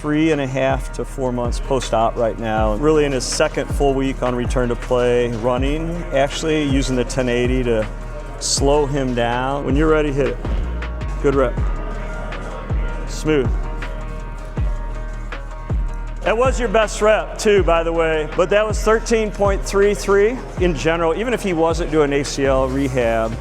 3.5 to 4 months post-op right now. Really in his second full week on return to play, running, actually using the 1080 to slow him down. When you're ready, hit it. Good rep. Smooth. That was your best rep too, by the way, but that was 13.33 in general. Even if he wasn't doing ACL rehab,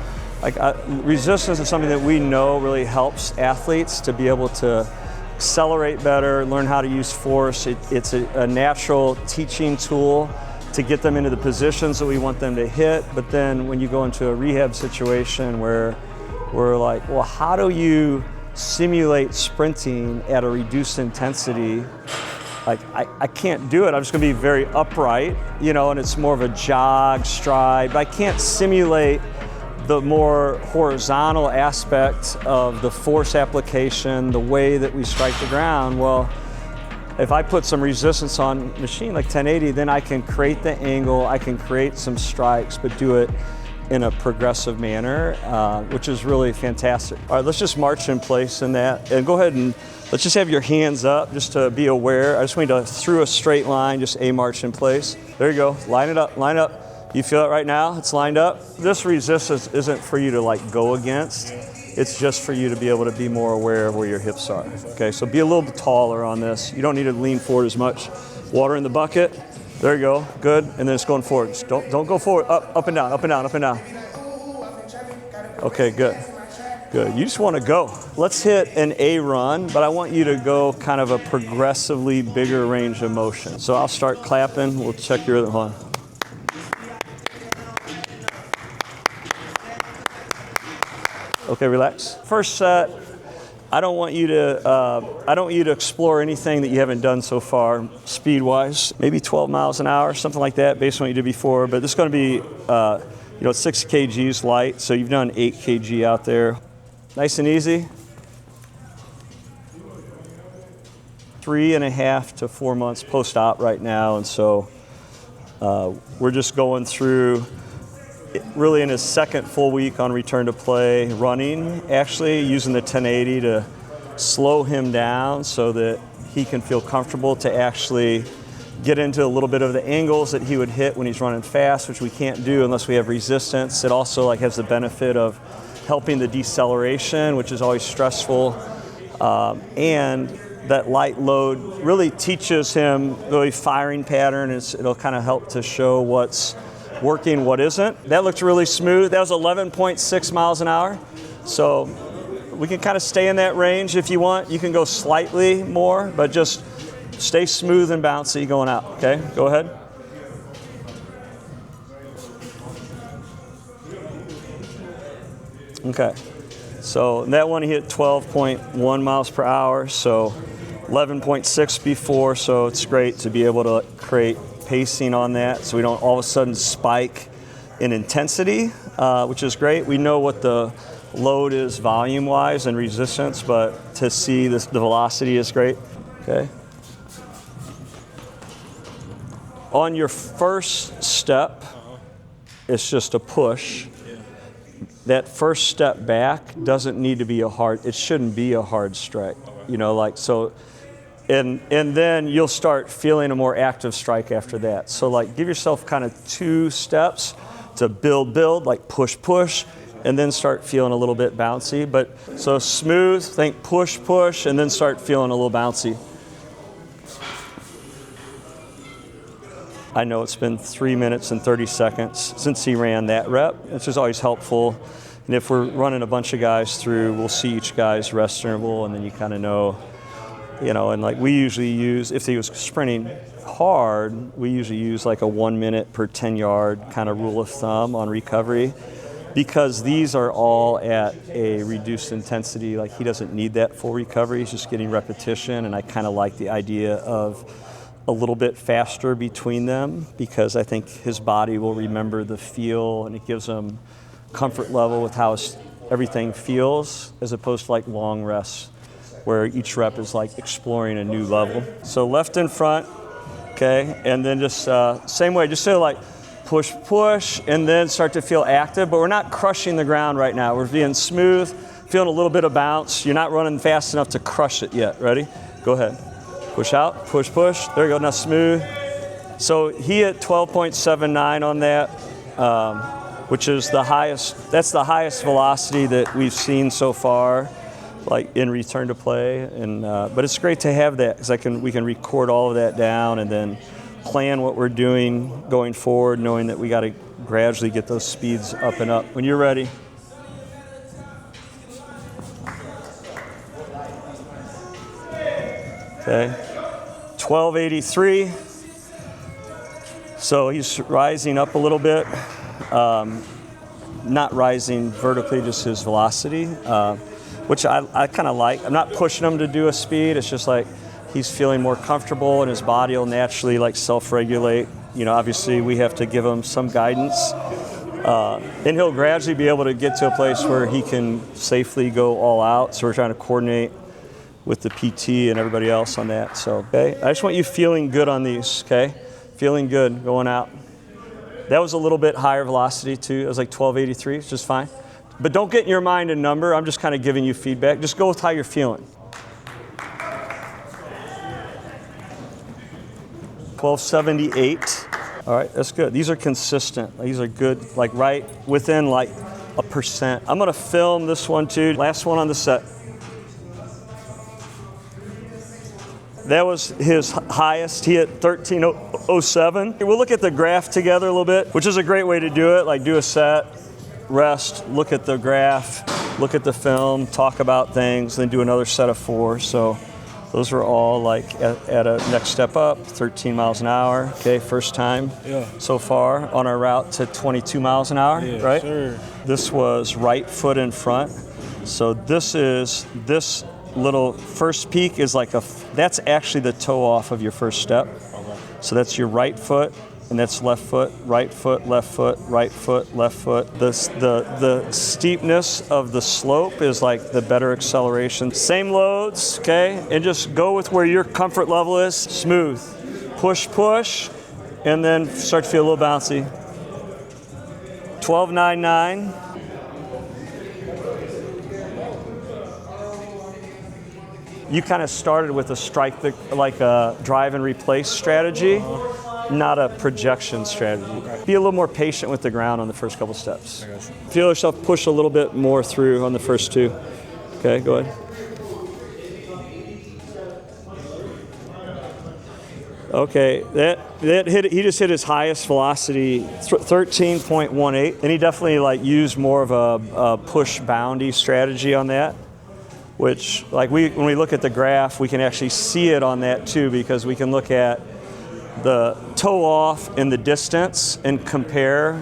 resistance is something that we know really helps athletes to be able to accelerate better, learn how to use force. It's a natural teaching tool to get them into the positions that we want them to hit. But then when you go into a rehab situation where we're like, well, how do you simulate sprinting at a reduced intensity? Like, I can't do it. I'm just gonna be very upright, and it's more of a jog, stride, but I can't simulate the more horizontal aspect of the force application, the way that we strike the ground. Well, if I put some resistance on machine like 1080, then I can create the angle, I can create some strikes, but do it in a progressive manner, which is really fantastic. All right, let's just march in place in that. And go ahead and let's just have your hands up just to be aware. I just want you to, through a straight line, just a march in place. There you go, line it up, line up. You feel it right now? It's lined up. This resistance isn't for you to go against. It's just for you to be able to be more aware of where your hips are. Okay, so be a little bit taller on this. You don't need to lean forward as much. Water in the bucket. There you go, good. And then it's going forward. Just don't go forward, up and down, up and down, up and down. Okay, good, good. You just want to go. Let's hit an A run, but I want you to go kind of a progressively bigger range of motion. So I'll start clapping. We'll check your rhythm. Hold on. Okay, relax. First set, I don't want you to explore anything that you haven't done so far, speed-wise. Maybe 12 miles an hour, something like that, based on what you did before. But this is going to be, 6 kgs light, so you've done 8 kg out there. Nice and easy. 3.5 to 4 months post-op right now, and so we're just going through. Really in his second full week on return to play, running, actually using the 1080 to slow him down so that he can feel comfortable to actually get into a little bit of the angles that he would hit when he's running fast, which we can't do unless we have resistance. It also has the benefit of helping the deceleration, which is always stressful, and that light load really teaches him the firing pattern. It'll kind of help to show what's working, what isn't. That looked really smooth. That was 11.6 miles an hour. So we can kind of stay in that range if you want. You can go slightly more, but just stay smooth and bouncy going out, okay? Go ahead. Okay, so that one he hit 12.1 miles per hour, so 11.6 before, so it's great to be able to create pacing on that so we don't all of a sudden spike in intensity, which is great. We know what the load is volume-wise and resistance, but to see the velocity is great. Okay. On your first step, it's just a push. That first step back doesn't need to be it shouldn't be a hard strike, so. And then you'll start feeling a more active strike after that. So give yourself kind of 2 steps to build, push, and then start feeling a little bit bouncy. But so smooth, think push, and then start feeling a little bouncy. I know it's been 3 minutes and 30 seconds since he ran that rep, which is always helpful. And if we're running a bunch of guys through, we'll see each guy's rest interval, and then you kind of know. And we usually use, if he was sprinting hard, we usually use a 1 minute per 10 yard kind of rule of thumb on recovery, because these are all at a reduced intensity. He doesn't need that full recovery, he's just getting repetition, and I kind of like the idea of a little bit faster between them, because I think his body will remember the feel, and it gives him comfort level with how everything feels, as opposed to long rests, where each rep is exploring a new level. So left in front, okay, and then just same way, just so push, and then start to feel active, but we're not crushing the ground right now. We're being smooth, feeling a little bit of bounce. You're not running fast enough to crush it yet. Ready? Go ahead. Push out, push, push. There you go, now smooth. So he hit 12.79 on that, which is the highest, that's the highest velocity that we've seen so far, like in return to play. And but it's great to have that, because we can record all of that down and then plan what we're doing going forward, knowing that we got to gradually get those speeds up and up. When you're ready. Okay, 1283. So he's rising up a little bit, not rising vertically, just his velocity, which I kind of like. I'm not pushing him to do a speed. It's just like he's feeling more comfortable, and his body will naturally like self-regulate. You know, obviously we have to give him some guidance, and he'll gradually be able to get to a place where he can safely go all out. So we're trying to coordinate with the PT and everybody else on that. So, okay, I just want you feeling good on these, okay? Feeling good going out. That was a little bit higher velocity too. It was like 1283, it's just fine. But don't get in your mind a number. I'm just kind of giving you feedback. Just go with how you're feeling. 1278. All right, that's good. These are consistent. These are good, like right within like 1%. I'm gonna film this one too. Last one on the set. That was his highest. He hit 1307. We'll look at the graph together a little bit, which is a great way to do it. Like do a set, rest, look at the graph, look at the film, talk about things, then do another set of 4. So those are all like at a next step up, 13 miles an hour. Okay, first time so far on our route to 22 miles an hour, right? Sure. This was right foot in front. So this little first peak is like that's actually the toe off of your first step. Okay. So that's your right foot, and that's left foot, right foot, left foot, right foot, left foot. The steepness of the slope is like the better acceleration. Same loads, okay? And just go with where your comfort level is. Smooth. Push, push, and then start to feel a little bouncy. 1299. You kind of started with a strike, like a drive and replace strategy, not a projection strategy. Okay. Be a little more patient with the ground on the first couple steps. Feel yourself push a little bit more through on the first 2. Okay, go ahead. Okay, that hit. He just hit his highest velocity, 13.18, and he definitely like used more of a push boundy strategy on that. Which, like when we look at the graph, we can actually see it on that too, because we can look at the toe off and the distance and compare.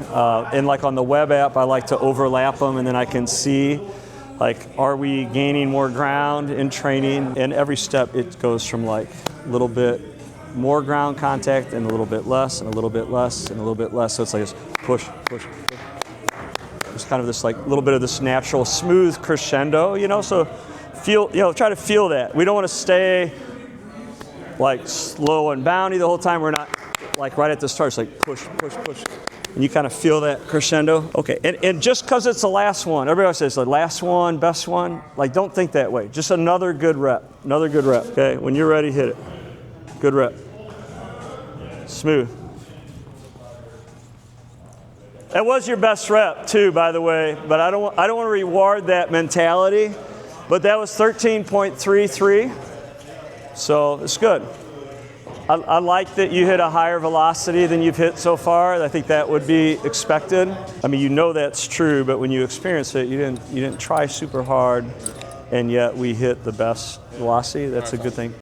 And like on the web app, I like to overlap them, and then I can see, like, are we gaining more ground in training? And every step it goes from like a little bit more ground contact and a little bit less and a little bit less and a little bit less. So it's like this push, push, push. It's kind of this like little bit of this natural smooth crescendo, you know. So feel, you know, try to feel that. We don't want to stay like slow and boundy the whole time. We're not like right at the start. It's like push, push, push. And you kind of feel that crescendo. Okay, and just because it's the last one, everybody says the last one, best one. Like, don't think that way. Just another good rep. Another good rep. Okay, when you're ready, hit it. Good rep. Smooth. That was your best rep too, by the way. But I don't want to reward that mentality. But that was 13.33, so it's good. I like that you hit a higher velocity than you've hit so far. I think that would be expected. I mean, you know that's true, but when you experience it, you didn't try super hard, and yet we hit the best velocity. That's a good thing.